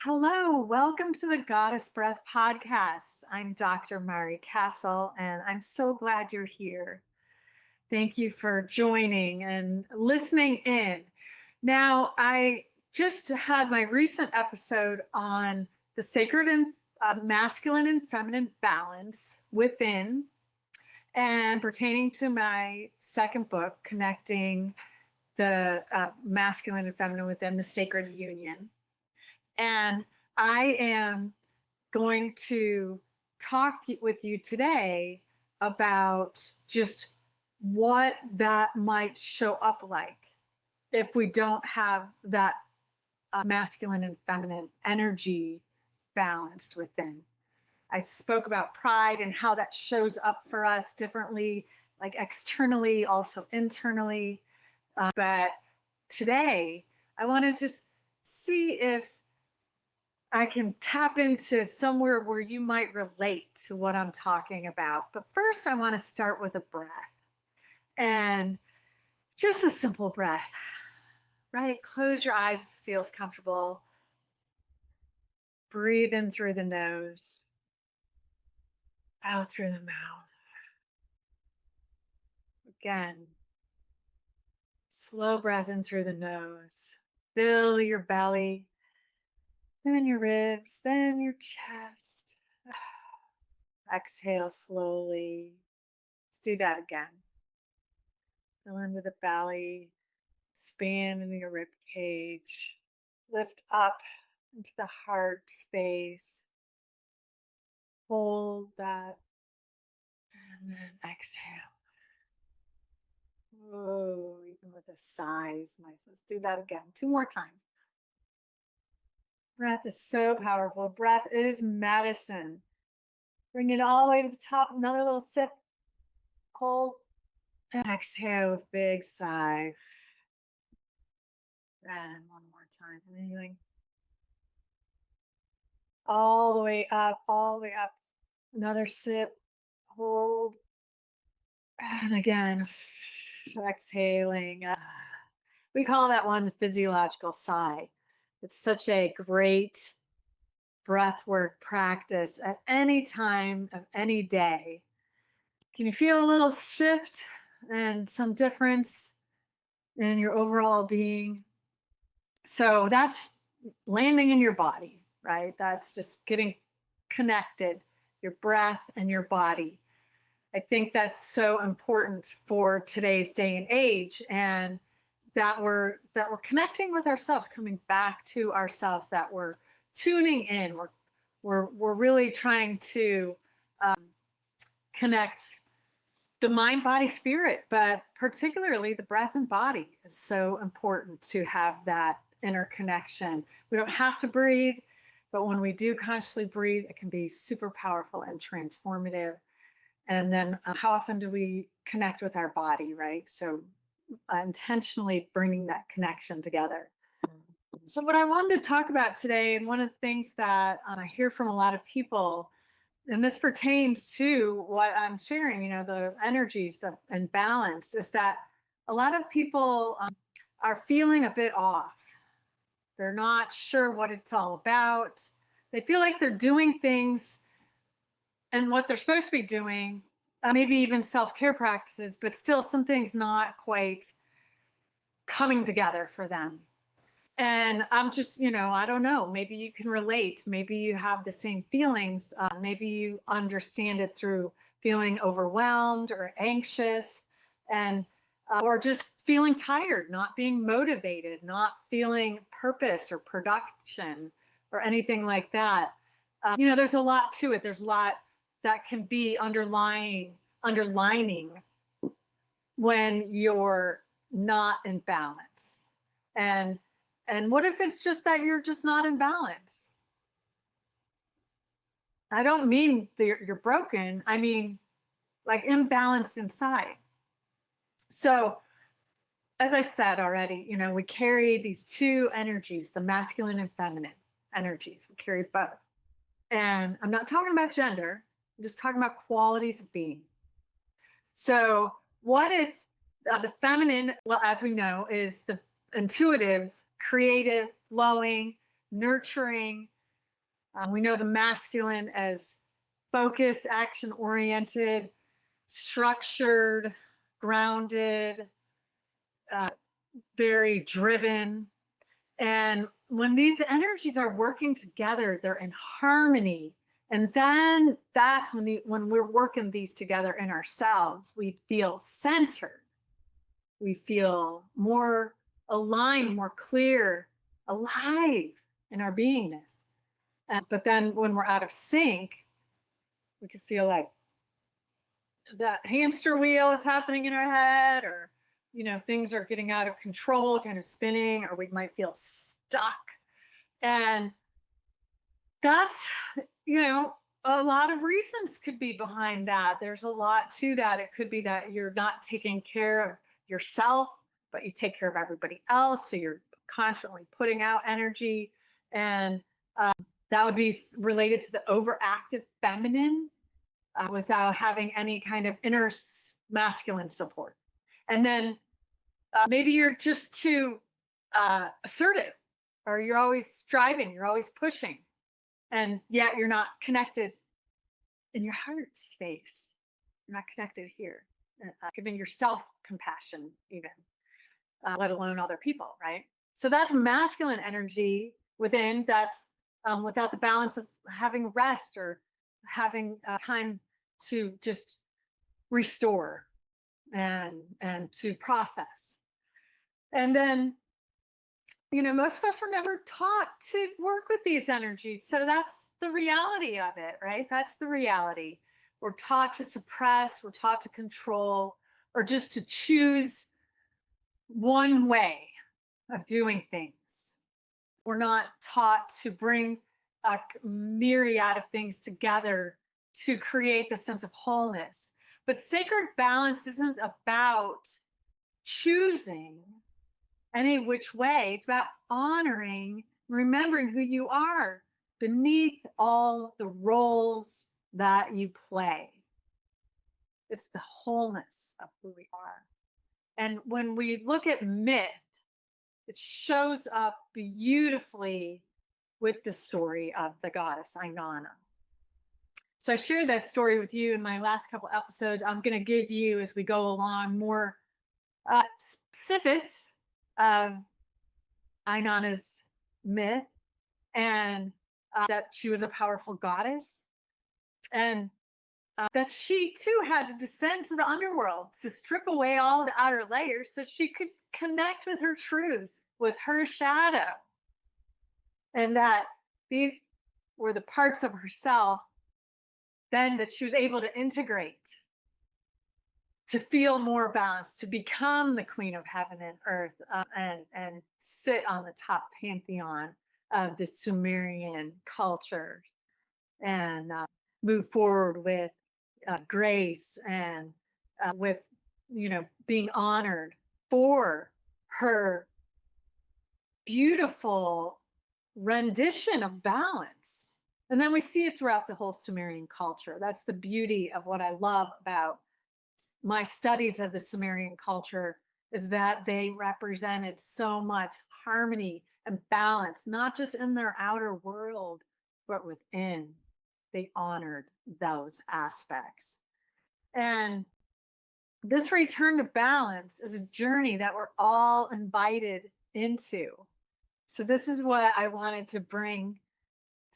Hello, welcome to the Goddess Breath podcast. I'm Dr. Mari Castle, and I'm so glad you're here. Thank you for joining and listening in. Now, I just had my recent episode on the sacred and masculine and feminine balance within and pertaining to my second book, Connecting the Masculine and Feminine Within the Sacred Union. And I am going to talk with you today about just what that might show up like if we don't have that masculine and feminine energy balanced within. I spoke about pride and how that shows up for us differently, like externally, also internally. But today, I want to just see if I can tap into somewhere where you might relate to what I'm talking about. But first, I want to start with a breath and just a simple breath, right? Close your eyes if it feels comfortable. Breathe in through the nose, out through the mouth. Again, slow breath in through the nose. Fill your belly, then your ribs, then your chest. Exhale slowly. Let's do that again. Fill into the belly, expand into your rib cage, lift up into the heart space. Hold that, and then exhale. Oh, even with a sigh is nice. Let's do that again. 2 more times. Breath is so powerful. Breath is medicine. Bring it all the way to the top. Another little sip. Hold. Exhale with big sigh. And one more time. Continuing. All the way up, all the way up. Another sip. Hold. And again, exhaling. We call that one the physiological sigh. It's such a great breath work practice at any time of any day. Can you feel a little shift and some difference in your overall being? So that's landing in your body, right? That's just getting connected, your breath and your body. I think that's so important for today's day and age, and that we're connecting with ourselves, coming back to ourselves, that we're tuning in. We're really trying to connect the mind, body, spirit, but particularly the breath and body is so important to have that interconnection. We don't have to breathe, but when we do consciously breathe, it can be super powerful and transformative. And then how often do we connect with our body, right? So intentionally bringing that connection together. So what I wanted to talk about today, and one of the things that I hear from a lot of people, and this pertains to what I'm sharing, the energies and balance, is that a lot of people are feeling a bit off. They're not sure what it's all about. They feel like they're doing things and what they're supposed to be doing, maybe even self-care practices, but still something's not quite coming together for them. And I'm just, I don't know, maybe you can relate. Maybe you have the same feelings. Maybe you understand it through feeling overwhelmed or anxious, and or just feeling tired, not being motivated, not feeling purpose or production or anything like that. There's a lot to it. There's a lot that can be underlining when you're not in balance. And what if it's just that you're just not in balance? I don't mean you're broken. I mean like imbalanced inside. So as I said already, we carry these two energies, the masculine and feminine energies. We carry both. And I'm not talking about gender. I'm just talking about qualities of being. So what if the feminine, well, as we know, is the intuitive, creative, flowing, nurturing. We know the masculine as focused, action oriented, structured, grounded, very driven. And when these energies are working together, they're in harmony. And then that's when we're working these together in ourselves, we feel centered. We feel more aligned, more clear, alive in our beingness. But then when we're out of sync, we could feel like that hamster wheel is happening in our head, or things are getting out of control, kind of spinning, or we might feel stuck. And that's a lot of reasons could be behind that. There's a lot to that. It could be that you're not taking care of yourself, but you take care of everybody else, so you're constantly putting out energy. And that would be related to the overactive feminine, without having any kind of inner masculine support. And then maybe you're just too assertive, or you're always striving, you're always pushing, and yet you're not connected in your heart space. You're not connected here, giving yourself compassion, even, let alone other people, right? So that's masculine energy within. That's without the balance of having rest or having time to just restore and to process. And then most of us were never taught to work with these energies, so that's the reality of it, right? That's the reality. We're taught to suppress, we're taught to control, or just to choose one way of doing things. We're not taught to bring a myriad of things together to create the sense of wholeness. But sacred balance isn't about choosing any which way. It's about honoring, remembering who you are beneath all the roles that you play. It's the wholeness of who we are. And when we look at myth, it shows up beautifully with the story of the goddess Inanna. So I shared that story with you in my last couple episodes. I'm going to give you, as we go along, more specifics of Inanna's myth, and that she was a powerful goddess, and that she too had to descend to the underworld to strip away all the outer layers so she could connect with her truth, with her shadow, and that these were the parts of herself then that she was able to integrate to feel more balanced, to become the queen of heaven and earth, and sit on the top pantheon of the Sumerian culture, and move forward with grace, and with being honored for her beautiful rendition of balance. And then we see it throughout the whole Sumerian culture. That's the beauty of what I love about my studies of the Sumerian culture, is that they represented so much harmony and balance, not just in their outer world, but within. They honored those aspects. And this return to balance is a journey that we're all invited into. So this is what I wanted to bring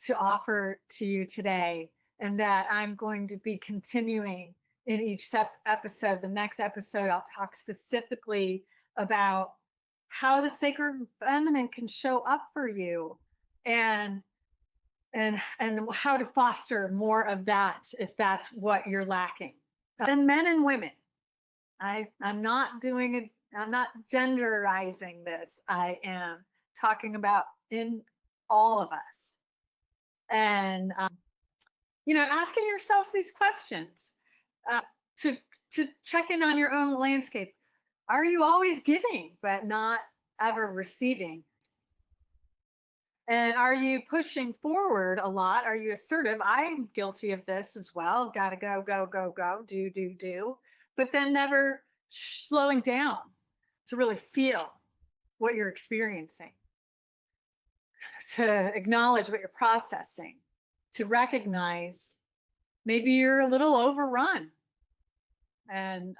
to offer to you today, and that I'm going to be continuing in each episode. The next episode, I'll talk specifically about how the sacred feminine can show up for you, and how to foster more of that if that's what you're lacking. And men and women. I'm not doing it. I'm not genderizing this. I am talking about in all of us. And asking yourselves these questions, to check in on your own landscape. Are you always giving but not ever receiving? And are you pushing forward a lot? Are you assertive? I'm guilty of this as well. Gotta go, go, go, go, do, but then never slowing down to really feel what you're experiencing. to acknowledge what you're processing, to recognize maybe you're a little overrun and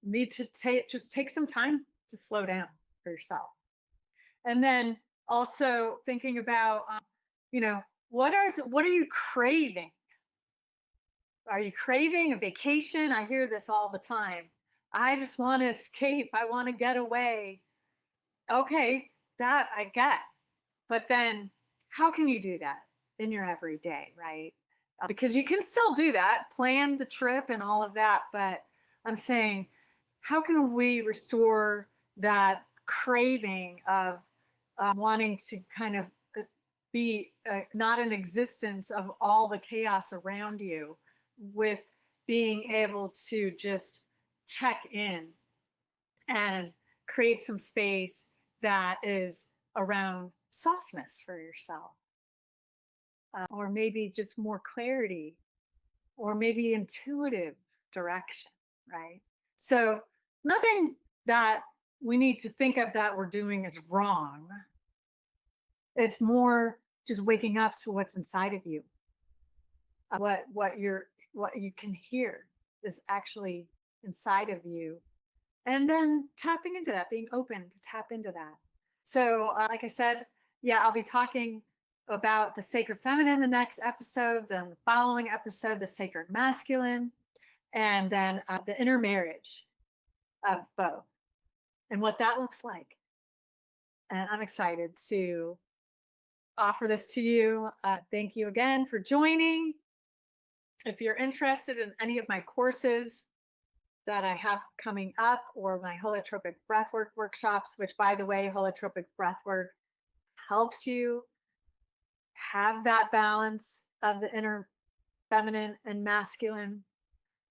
need to take some time to slow down for yourself. And then also thinking about, you know, what are you craving? Are you craving a vacation? I hear this all the time. I just want to escape. I want to get away. Okay, that I get. But then how can you do that in your everyday, right? Because you can still do that, plan the trip and all of that. But I'm saying, how can we restore that craving of wanting to kind of be not in existence of all the chaos around you, with being able to just check in and create some space that is around softness for yourself, or maybe just more clarity, or maybe intuitive direction, right? So, nothing that we need to think of that we're doing is wrong. It's more just waking up to what's inside of you, what you can hear is actually inside of you, and then tapping into that, being open to tap into that. So, like I said, yeah, I'll be talking about the sacred feminine in the next episode, then the following episode, the sacred masculine, and then the inner marriage of both and what that looks like. And I'm excited to offer this to you. Thank you again for joining. If you're interested in any of my courses that I have coming up, or my holotropic breathwork workshops, which, by the way, holotropic breathwork helps you have that balance of the inner feminine and masculine.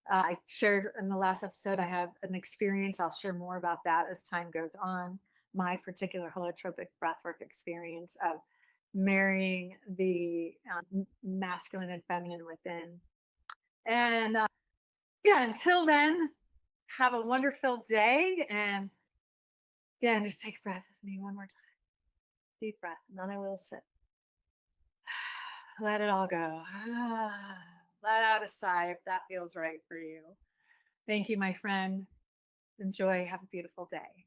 I shared in the last episode, I have an experience. I'll share more about that as time goes on. My particular holotropic breathwork experience of marrying the masculine and feminine within. And yeah, until then, have a wonderful day. And again, just take a breath with me one more time. Deep breath, another little sip. Let it all go. Let out a sigh if that feels right for you. Thank you, my friend. Enjoy. Have a beautiful day.